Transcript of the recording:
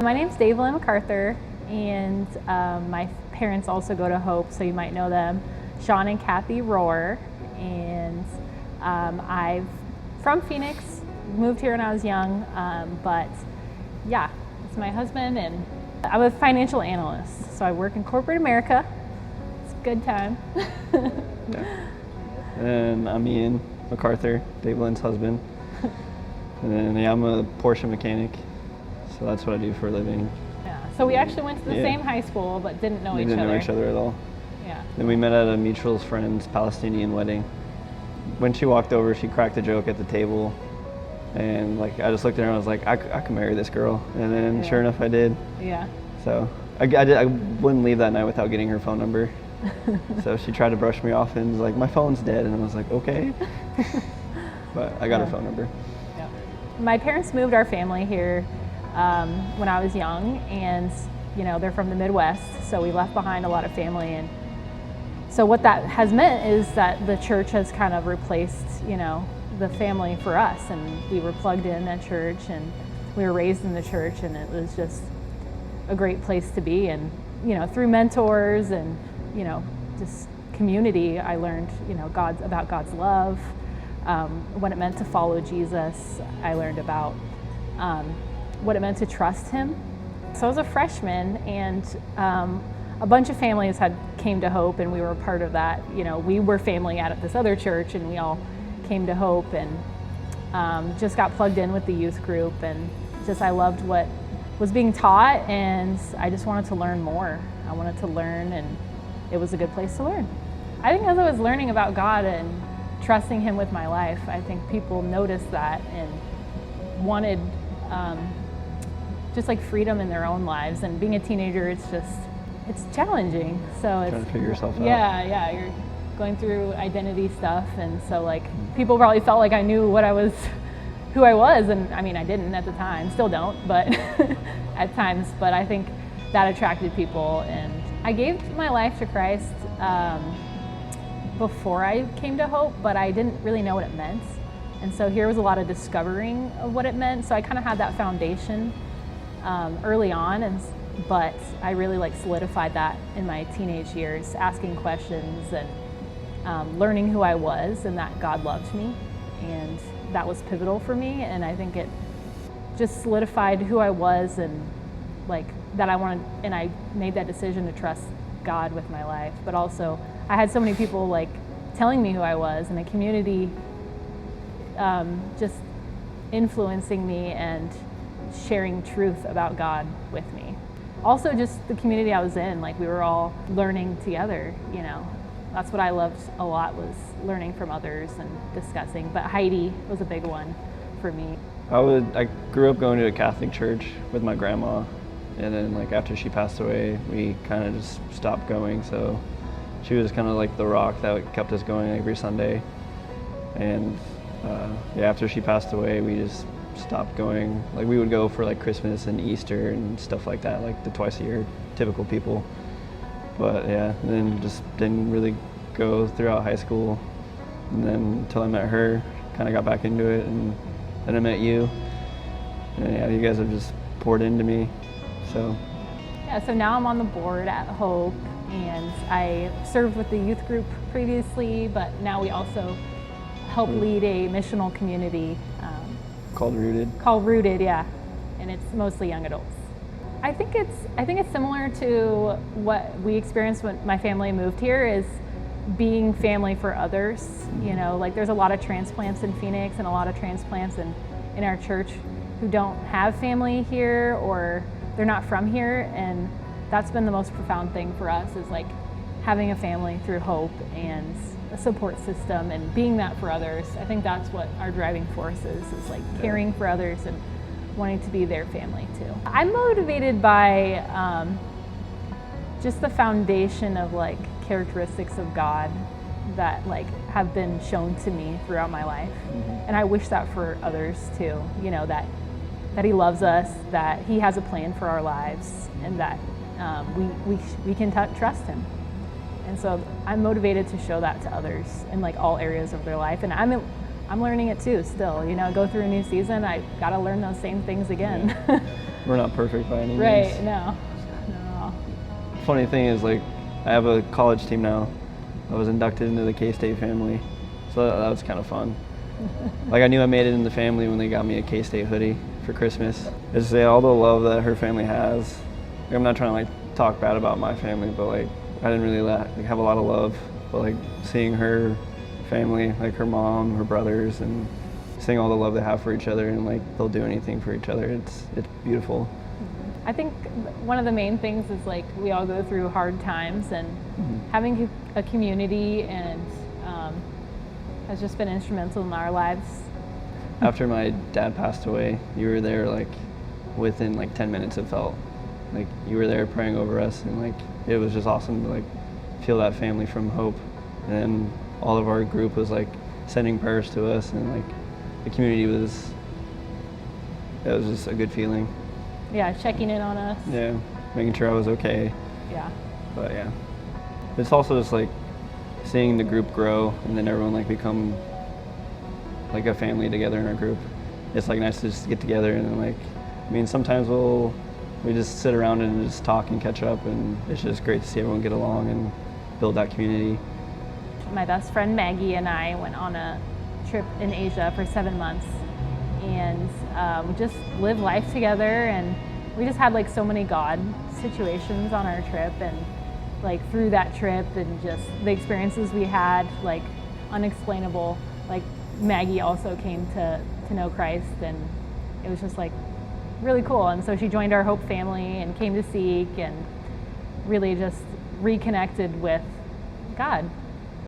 My name's Davilyn MacArthur, and my parents also go to Hope, so you might know them, Sean and Kathy Rohr. And I'm from Phoenix, moved here when I was young, but yeah, it's my husband, and I'm a financial analyst, so I work in corporate America. It's a good time. Yeah. And I'm Ian MacArthur, Davilyn's husband. And then I'm a Porsche mechanic, so that's what I do for a living. Yeah. So we actually went to the same high school, but didn't know each other. We didn't know each other at all. Yeah. Then we met at a mutual friend's Palestinian wedding. When she walked over, she cracked a joke at the table, and I just looked at her and I was like, I can marry this girl. And then sure enough, I did. Yeah. So I wouldn't leave that night without getting her phone number. So she tried to brush me off and was like, my phone's dead, and I was like, okay. But I got her phone number. Yeah. My parents moved our family here when I was young, and they're from the Midwest, so we left behind a lot of family. And so what that has meant is that the church has kind of replaced the family for us, and we were plugged in at church, and we were raised in the church, and it was just a great place to be. And through mentors and just community, I learned about God's love, what it meant to follow Jesus. I learned about what it meant to trust him. So I was a freshman, and a bunch of families came to Hope, and we were a part of that. We were family at this other church, and we all came to Hope, and just got plugged in with the youth group, and I loved what was being taught, and I just wanted to learn more. I wanted to learn, and it was a good place to learn. I think as I was learning about God and trusting him with my life, I think people noticed that and wanted just freedom in their own lives. And being a teenager, it's challenging. So it's trying to figure yourself out. Yeah, you're going through identity stuff, and so people probably felt like I knew who I was, and I mean I didn't at the time, still don't, but at times. But I think that attracted people, and I gave my life to Christ before I came to Hope, but I didn't really know what it meant. And so here was a lot of discovering of what it meant. So I kind of had that foundation early on, but I really solidified that in my teenage years, asking questions and learning who I was and that God loved me. And that was pivotal for me. And I think it just solidified who I was, and that I wanted, and I made that decision to trust God with my life. But also I had so many people telling me who I was, and a community just influencing me and sharing truth about God with me. Also just the community I was in, we were all learning together. That's what I loved a lot, was learning from others and discussing. But Heidi was a big one for me. I grew up going to a Catholic church with my grandma, and then after she passed away, we kind of just stopped going. So she was kind of the rock that kept us going every Sunday. And after she passed away, we just stopped going. We would go for Christmas and Easter and stuff like that, the twice a year, typical people. But yeah, then just didn't really go throughout high school. And then until I met her, kind of got back into it, and then I met you. And yeah, you guys have just poured into me. So now I'm on the board at Hope, and I served with the youth group previously, but now we also help lead a missional community called Rooted. Yeah, and it's mostly young adults. I think it's similar to what we experienced when my family moved here, is being family for others. There's a lot of transplants in Phoenix, and a lot of transplants in our church who don't have family here, or they're not from here, and that's been the most profound thing for us, is having a family through Hope and a support system and being that for others. I think that's what our driving force is caring for others and wanting to be their family too. I'm motivated by just the foundation of characteristics of God that have been shown to me throughout my life. And I wish that for others too, that he loves us, that he has a plan for our lives, and that we can trust him. And so I'm motivated to show that to others in all areas of their life. And I'm learning it too still. Go through a new season, I gotta learn those same things again. We're not perfect by any means. Right, no. No. Funny thing is, like, I have a college team now. I was inducted into the K-State family, so that was kind of fun. Like, I knew I made it in the family when they got me a K-State hoodie for Christmas. Just say all the love that her family has. Like, I'm not trying to like talk bad about my family, but like I didn't really have a lot of love. But like seeing her family, like her mom, her brothers, and seeing all the love they have for each other, and like they'll do anything for each other. It's beautiful. I think one of the main things is like we all go through hard times, and having a community and has just been instrumental in our lives. After my dad passed away, you were there like within like 10 minutes. It felt like you were there praying over us, and like it was just awesome to like feel that family from Hope. And then all of our group was like sending prayers to us, and like the community it was just a good feeling. Yeah, checking in on us. Yeah, making sure I was okay. Yeah. But yeah, it's also just like seeing the group grow, and then everyone like become like a family together in our group. It's like nice to just get together, and then like, I mean, sometimes we just sit around and just talk and catch up, and it's just great to see everyone get along and build that community. My best friend Maggie and I went on a trip in Asia for 7 months, and we just lived life together, and we just had like so many God situations on our trip, and like through that trip and just the experiences we had, like unexplainable. Like Maggie also came to know Christ, and it was just like really cool. And so she joined our Hope family and came to Seek, and really just reconnected with God.